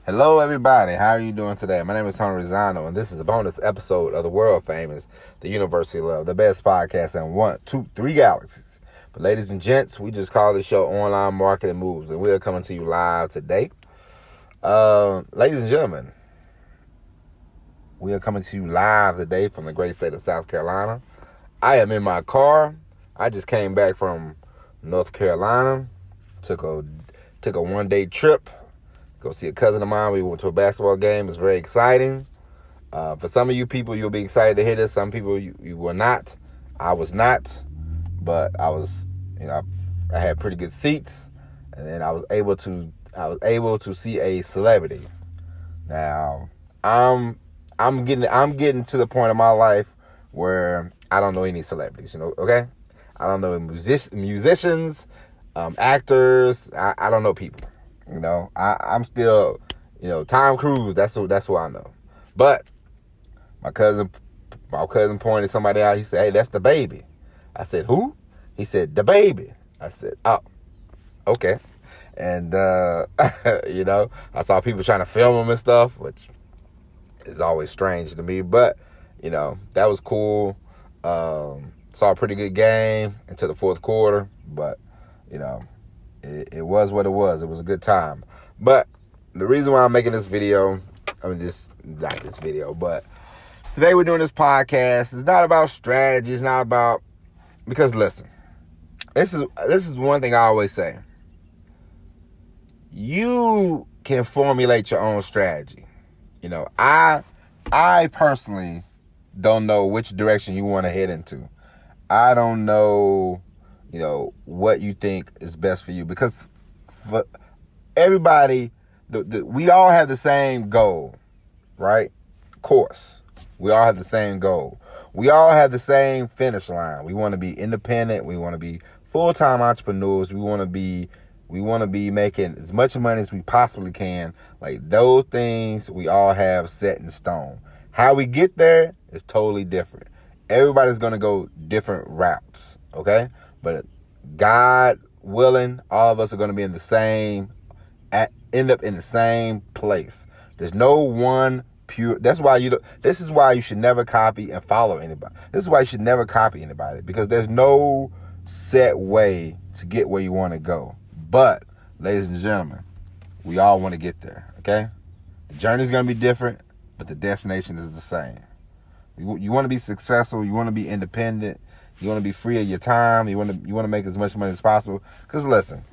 Hello, everybody. How are you doing today? My name is Tony Rizzano, and this is a bonus episode of the world famous, the University of Love, the best podcast in 1, 2, 3 galaxies. But ladies and gents, we just call this show Online Marketing Moves, and we are coming to you live today. Ladies and gentlemen, we are coming to you live today from the great state of South Carolina. I am in my car. I just came back from North Carolina. Took a one-day trip. Go see a cousin of mine. We went to a basketball game. It's very exciting. For some of you people, you'll be excited to hear this. Some people, you will not. I was not. But I was, I had pretty good seats. And then I was able to see a celebrity. Now, I'm getting to the point in my life where I don't know any celebrities, okay? I don't know musicians, actors. I don't know people. I'm still, Tom Cruise. That's who I know. But my cousin pointed somebody out. He said, "Hey, that's the baby." I said, "Who?" He said, "The baby." I said, "Oh, okay." And I saw people trying to film him and stuff, which is always strange to me. But that was cool. Saw a pretty good game until the fourth quarter, but it was what it was. It was a good time. But the reason why I'm making this video, not this video, but today we're doing this podcast. It's not about strategy. It's not about, because listen, this is one thing I always say. You can formulate your own strategy. I personally don't know which direction you want to head into. I don't know, what you think is best for you, because for everybody, we all have the same goal, right? Of course, we all have the same goal. We all have the same finish line. We want to be independent. We want to be full-time entrepreneurs. We want to be making as much money as we possibly can. Like, those things we all have set in stone. How we get there is totally different. Everybody's going to go different routes, okay? But God willing, all of us are going to be end up in the same place. There's no one pure. This is why you should never copy and follow anybody. This is why you should never copy anybody, because there's no set way to get where you want to go. But, ladies and gentlemen, we all want to get there, okay? The journey's going to be different, but the destination is the same. You want to be successful. You want to be independent. You want to be free of your time. You want to make as much money as possible. Because listen,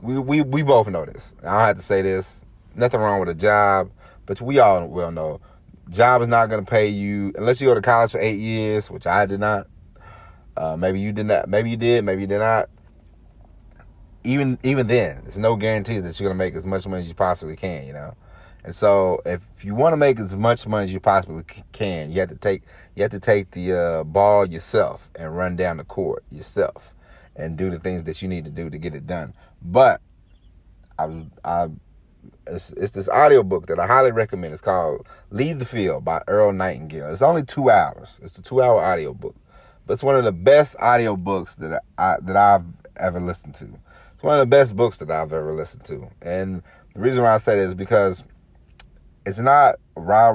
we both know this. I don't have to say this. Nothing wrong with a job, but we all well know job is not going to pay you unless you go to college for 8 years, which I did not. Maybe you did not. Maybe you did. Maybe you did not. Even then, there's no guarantees that you're going to make as much money as you possibly can. And so, if you want to make as much money as you possibly can, you have to take the ball yourself and run down the court yourself and do the things that you need to do to get it done. But it's this audiobook that I highly recommend. It's called "Lead the Field" by Earl Nightingale. It's only 2 hours. It's a 2-hour audiobook, but it's one of the best audiobooks that I've ever listened to. It's one of the best books that I've ever listened to, and the reason why I say that is because it's not rah.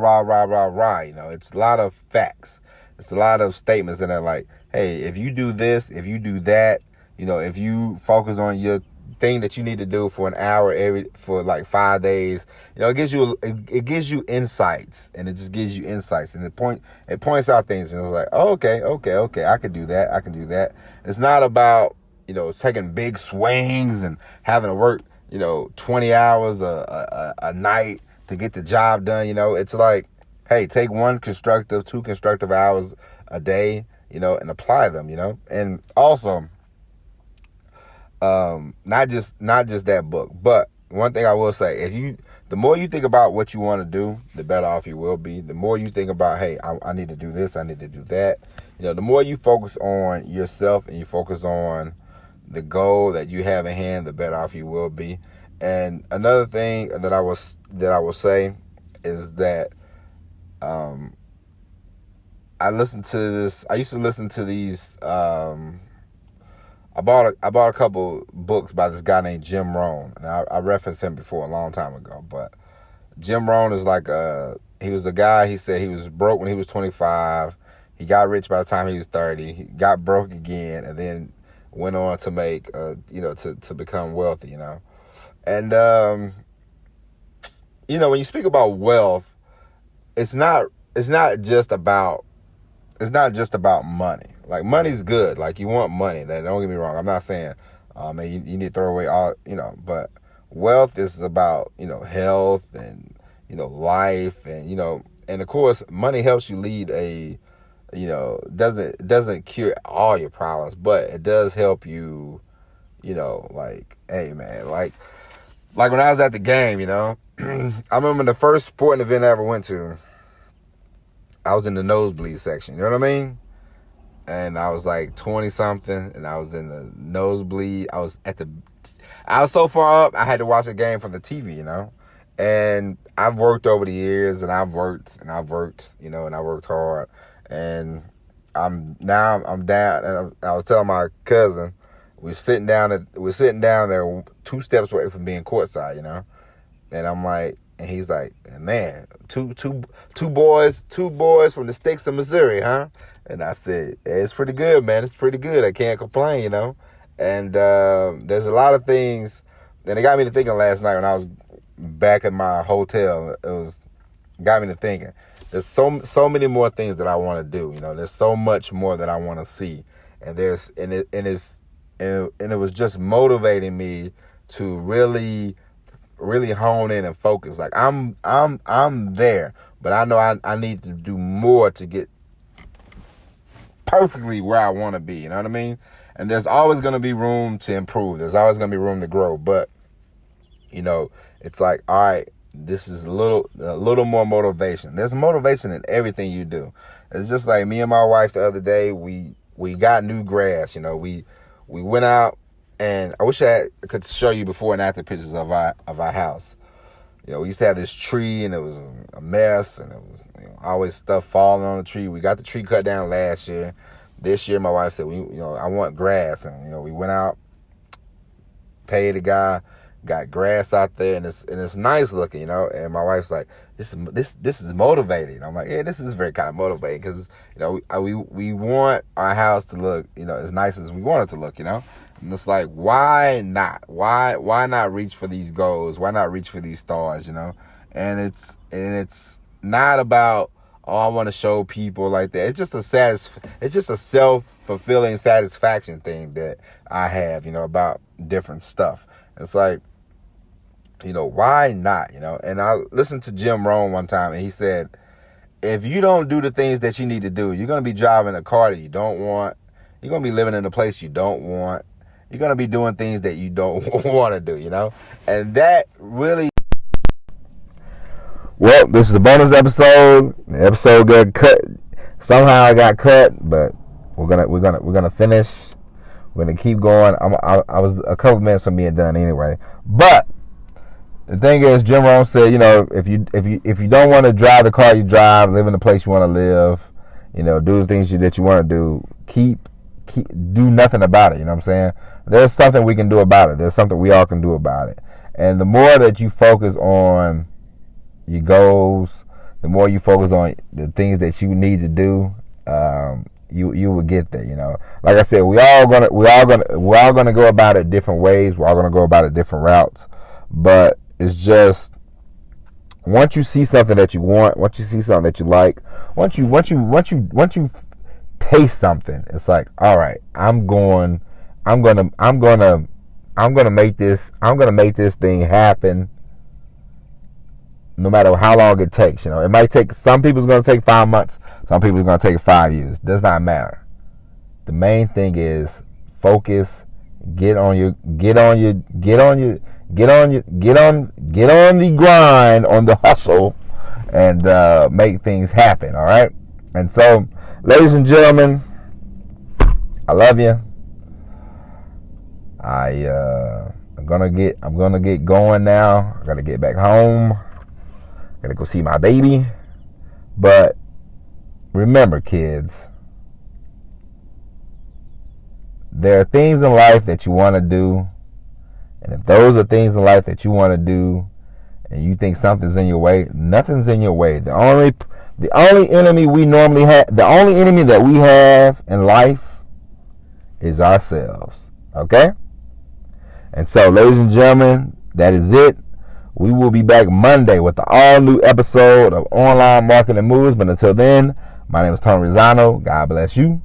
It's a lot of facts. It's a lot of statements in there like, hey, if you do this, if you do that, if you focus on your thing that you need to do for an hour for like 5 days, it gives you insights, and it just gives you insights, and it points out things, and it's like, oh, okay, I can do that. It's not about, taking big swings and having to work, 20 hours a night to get the job done. It's like, hey, take 2 constructive hours a day, and apply them, and also, not just that book, but one thing I will say, the more you think about what you want to do, the better off you will be. The more you think about, hey, I need to do this, I need to do that, the more you focus on yourself and you focus on the goal that you have in hand, the better off you will be. And another thing that I will say is that I used to listen to these I bought a couple books by this guy named Jim Rohn, and I referenced him before a long time ago. But Jim Rohn is like he was a guy. He said he was broke when he was 25. He got rich by the time he was 30. He got broke again, and then went on to make to become wealthy. And when you speak about wealth, it's not just about money. Like, money's good. Like, you want money. Don't get me wrong. I'm not saying, man, you need to throw away all, but wealth is about, health and, life and, and of course, money helps you lead doesn't cure all your problems, but it does help you, like, hey, man, like when I was at the game, I remember the first sporting event I ever went to, I was in the nosebleed section, you know what I mean? And I was like 20 something, and I was in the nosebleed. I was so far up, I had to watch the game from the TV, And I've worked over the years, and I've worked, and I worked hard. And I'm down. And I was telling my cousin, we're sitting down there 2 steps away from being courtside, And I'm like, and he's like, man, two boys from the sticks of Missouri, huh? And I said, hey, it's pretty good, man. It's pretty good. I can't complain, And there's a lot of things, and it got me to thinking last night when I was back at my hotel. Got me to thinking. There's so many more things that I want to do. There's so much more that I want to see, and it was just motivating me to really hone in and focus. Like, I'm there, but I know I need to do more to get perfectly where I want to be. You know what I mean? And there's always going to be room to improve. There's always going to be room to grow. But it's like, all right, this is a little more motivation. There's motivation in everything you do. It's just like me and my wife the other day. We got new grass. We went out. And I wish I could show you before and after pictures of our house. We used to have this tree, and it was a mess, and it was always stuff falling on the tree. We got the tree cut down last year. This year, my wife said, I want grass, and we went out, paid a guy, got grass out there, and it's nice looking, And my wife's like, this is motivating. I'm like, yeah, this is very kind of motivating because we want our house to look as nice as we want it to look, And it's like, why not? Why not reach for these goals? Why not reach for these stars, And it's not about, oh, I want to show people like that. It's just a self-fulfilling satisfaction thing that I have, about different stuff. It's like, why not? And I listened to Jim Rohn one time, and he said, if you don't do the things that you need to do, you're going to be driving a car that you don't want. You're going to be living in a place you don't want. You're going to be doing things that you don't want to do, And that really... Well, this is a bonus episode. The episode got cut. Somehow I got cut, but we're gonna finish. We're gonna keep going. I was a couple minutes from being done anyway. But the thing is, Jim Rohn said, if you don't want to drive the car you drive, live in the place you want to live, do the things that you want to do, do nothing about it. You know what I'm saying? There's something we can do about it. There's something we all can do about it. And the more that you focus on your goals, the more you focus on the things that you need to do, you will get there. Like I said, we're all gonna go about it different ways. We're all gonna go about it different routes. But it's just, once you see something that you want, once you see something that you like, once you taste something, it's like, all right, I'm gonna make this thing happen, no matter how long it takes. It might take, some people's gonna take 5 months, some people's gonna take 5 years. Does not matter. The main thing is focus. Get on the grind, on the hustle, and make things happen. All right. And so, ladies and gentlemen, I love you. I'm gonna get going now. I gotta get back home. Gotta go see my baby. But remember, kids, there are things in life that you want to do, and if those are things in life that you want to do, and you think something's in your way, nothing's in your way. The only enemy we normally have, the only enemy that we have in life is ourselves. Okay? And so, ladies and gentlemen, that is it. We will be back Monday with the all-new episode of Online Marketing Moves. But until then, my name is Tony Rizzano. God bless you.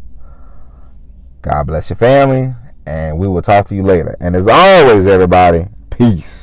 God bless your family. And we will talk to you later. And as always, everybody, peace.